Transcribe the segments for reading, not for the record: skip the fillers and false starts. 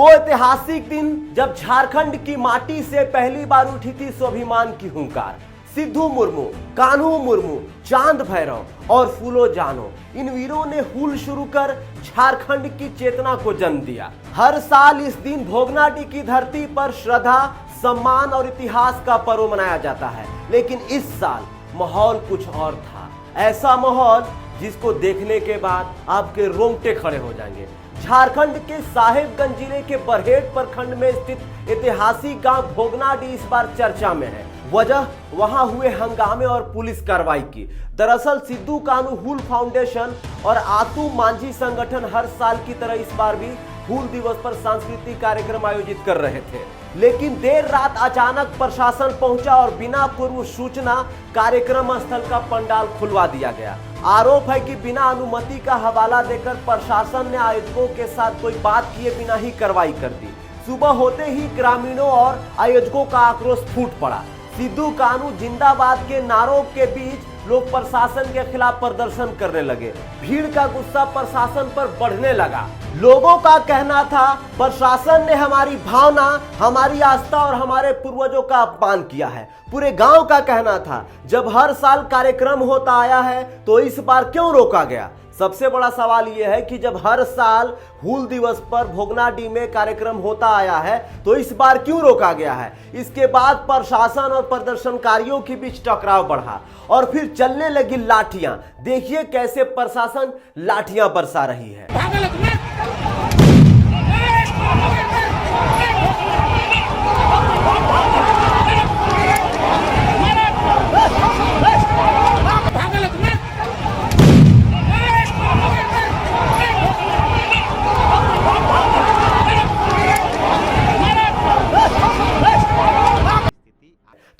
वो ऐतिहासिक दिन जब झारखंड की माटी से पहली बार उठी थी स्वाभिमान की हुंकार। सिद्धू मुर्मू, कान्हू मुर्मू, चांद भैरव और फूलो जानो, इन वीरों ने हुल शुरू कर झारखंड की चेतना को जन्म दिया। हर साल इस दिन भोगनाडीह की धरती पर श्रद्धा, सम्मान और इतिहास का पर्व मनाया जाता है, लेकिन इस साल माहौल कुछ और था। ऐसा माहौल जिसको देखने के बाद आपके रोंगटे खड़े हो जाएंगे। झारखंड के साहेबगंज जिले के बरहेट प्रखंड में स्थित ऐतिहासिक गांव भोगनाडीह इस बार चर्चा में है। वजह वहां हुए हंगामे और पुलिस कार्रवाई की। दरअसल सिद्धू कान्हू हुल फाउंडेशन और आतू मांझी संगठन हर साल की तरह इस बार भी हुल दिवस पर सांस्कृतिक कार्यक्रम आयोजित कर रहे थे, लेकिन देर रात अचानक प्रशासन पहुंचा और बिना पूर्व सूचना कार्यक्रम स्थल का पंडाल खुलवा दिया गया। आरोप है कि बिना अनुमति का हवाला देकर प्रशासन ने आयोजकों के साथ कोई बात किए बिना ही कार्रवाई कर दी। सुबह होते ही ग्रामीणों और आयोजकों का आक्रोश फूट पड़ा। सिद्धू कान्हू जिंदाबाद के नारों के बीच लोग प्रशासन के खिलाफ प्रदर्शन करने लगे। भीड़ का गुस्सा प्रशासन पर बढ़ने लगा। लोगों का कहना था प्रशासन ने हमारी भावना, हमारी आस्था और हमारे पूर्वजों का अपमान किया है। पूरे गांव का कहना था जब हर साल कार्यक्रम होता आया है तो इस बार क्यों रोका गया। सबसे बड़ा सवाल यह है कि जब हर साल हुल दिवस पर भोगनाडीह में कार्यक्रम होता आया है तो इस बार क्यों रोका गया है। इसके बाद प्रशासन और प्रदर्शनकारियों के बीच टकराव बढ़ा और फिर चलने लगी लाठियां। देखिए कैसे प्रशासन लाठियां बरसा रही है।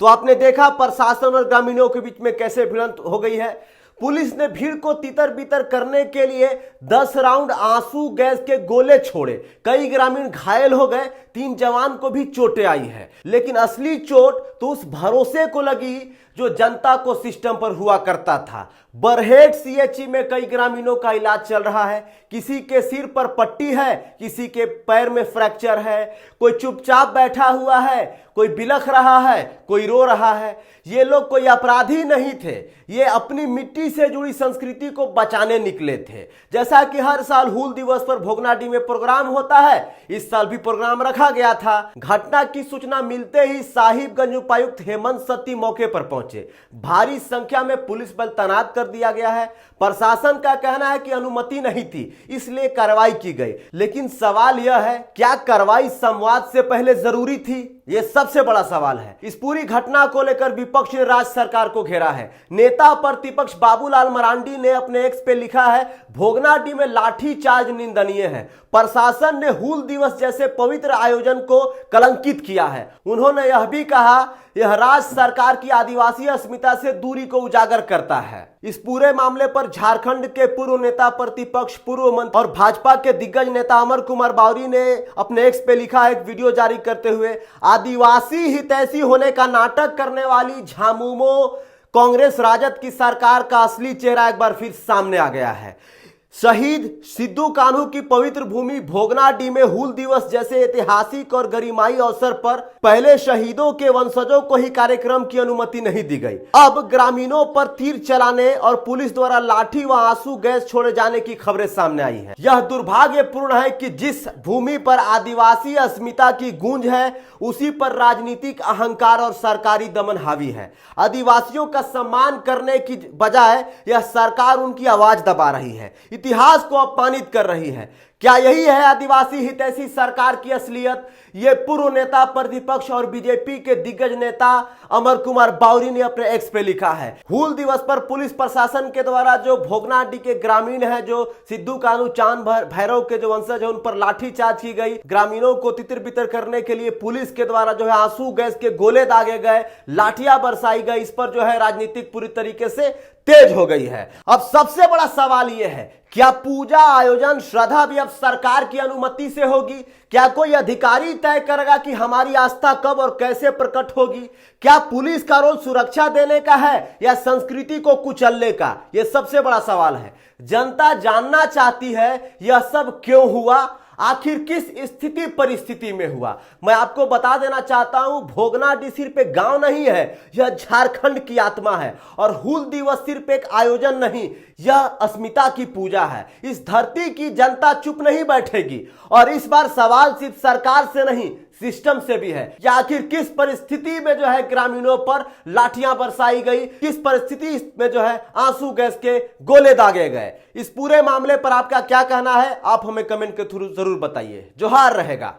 तो आपने देखा प्रशासन और ग्रामीणों के बीच में कैसे भिड़ंत हो गई है। पुलिस ने भीड़ को तितर बितर करने के लिए 10 राउंड आंसू गैस के गोले छोड़े। कई ग्रामीण घायल हो गए, 3 जवान को भी चोटें आई है। लेकिन असली चोट तो उस भरोसे को लगी जो जनता को सिस्टम पर हुआ करता था। बरहेट सीएचसी में कई ग्रामीणों का इलाज चल रहा है। किसी के सिर पर पट्टी है, किसी के पैर में फ्रैक्चर है, कोई चुपचाप बैठा हुआ है, कोई बिलख रहा है, कोई रो रहा है। ये लोग कोई अपराधी नहीं थे, ये अपनी मिट्टी से जुड़ी संस्कृति को बचाने निकले थे। जैसा कि हर साल हुल दिवस पर भोगनाडीह में प्रोग्राम होता है, इस साल भी प्रोग्राम रखा गया था। घटना की सूचना मिलते ही साहिबगंज उपायुक्त हेमंत सत्ती मौके पर पहुंचे। भारी संख्या में पुलिस बल तैनात कर दिया गया है। प्रशासन का कहना है कि अनुमति नहीं थी, इसलिए कार्रवाई की गई। लेकिन सवाल यह है, क्या कार्रवाई संवाद से पहले जरूरी थी? यह सबसे बड़ा सवाल है। इस पूरी घटना को लेकर विपक्ष ने राज्य सरकार को घेरा है। नेता प्रतिपक्ष बाबूलाल मरांडी ने अपने एक्स पे लिखा है, भोगनाडीह में लाठी चार्ज निंदनीय है। प्रशासन ने हुल दिवस जैसे पवित्र आयोजन को कलंकित किया है। उन्होंने यह भी कहा, यह राज्य सरकार की आदिवासी अस्मिता से दूरी को उजागर करता है। इस पूरे मामले पर झारखंड के पूर्व नेता प्रतिपक्ष, पूर्व मंत्री और भाजपा के दिग्गज नेता अमर कुमार बावरी ने अपने एक्स पे लिखा एक वीडियो जारी करते हुए, आदिवासी हितैषी होने का नाटक करने वाली झामुमो कांग्रेस राजद की सरकार का असली चेहरा एक बार फिर सामने आ गया है। शहीद सिद्धू कान्हू की पवित्र भूमि भोगनाडीह में हुल दिवस जैसे ऐतिहासिक और गरिमाई अवसर पर पहले शहीदों के वंशजों को ही कार्यक्रम की अनुमति नहीं दी गई। अब ग्रामीणों पर तीर चलाने और पुलिस द्वारा लाठी व आंसू गैस छोड़े जाने की खबरें सामने आई है। यह दुर्भाग्यपूर्ण है कि जिस भूमि पर आदिवासी अस्मिता की गूंज है, उसी पर राजनीतिक अहंकार और सरकारी दमन हावी है। आदिवासियों का सम्मान करने की बजाय यह सरकार उनकी आवाज दबा रही है, इतिहास को अपमानित कर रही है। क्या यही है आदिवासी हितैषी सरकार की असलियत? ये पूर्व नेता प्रतिपक्ष और बीजेपी के दिग्गज नेता अमर कुमार बावरी ने अपने एक्स पे लिखा है। हुल दिवस पर पुलिस प्रशासन के द्वारा जो भोगनाडीह के ग्रामीण हैं, जो सिद्धू कान्हू, चांद भैरव के जो वंशज है, उन पर लाठीचार्ज की गई। ग्रामीणों को तितर बितर करने के लिए पुलिस के द्वारा जो है आंसू गैस के गोले दागे गए, लाठियां बरसाई गई। इस पर जो है राजनीतिक पूरी तरीके से तेज हो गई है। अब सबसे बड़ा सवाल यह है, क्या पूजा आयोजन श्रद्धा भी अब सरकार की अनुमति से होगी? क्या कोई अधिकारी तय करेगा कि हमारी आस्था कब और कैसे प्रकट होगी? क्या पुलिस का रोल सुरक्षा देने का है या संस्कृति को कुचलने का? यह सबसे बड़ा सवाल है। जनता जानना चाहती है यह सब क्यों हुआ। आखिर किस स्थिति परिस्थिति में हुआ। मैं आपको बता देना चाहता हूं, भोगनाडीह सिर्फ एक गांव नहीं है, यह झारखंड की आत्मा है। और हूल दिवस सिर्फ एक आयोजन नहीं, यह अस्मिता की पूजा है। इस धरती की जनता चुप नहीं बैठेगी। और इस बार सवाल सिर्फ सरकार से नहीं, सिस्टम से भी है कि आखिर किस परिस्थिति में जो है ग्रामीणों पर लाठियां बरसाई गई, किस परिस्थिति में जो है आंसू गैस के गोले दागे गए। इस पूरे मामले पर आपका क्या कहना है, आप हमें कमेंट के थ्रू जरूर बताइए। जोहार रहेगा।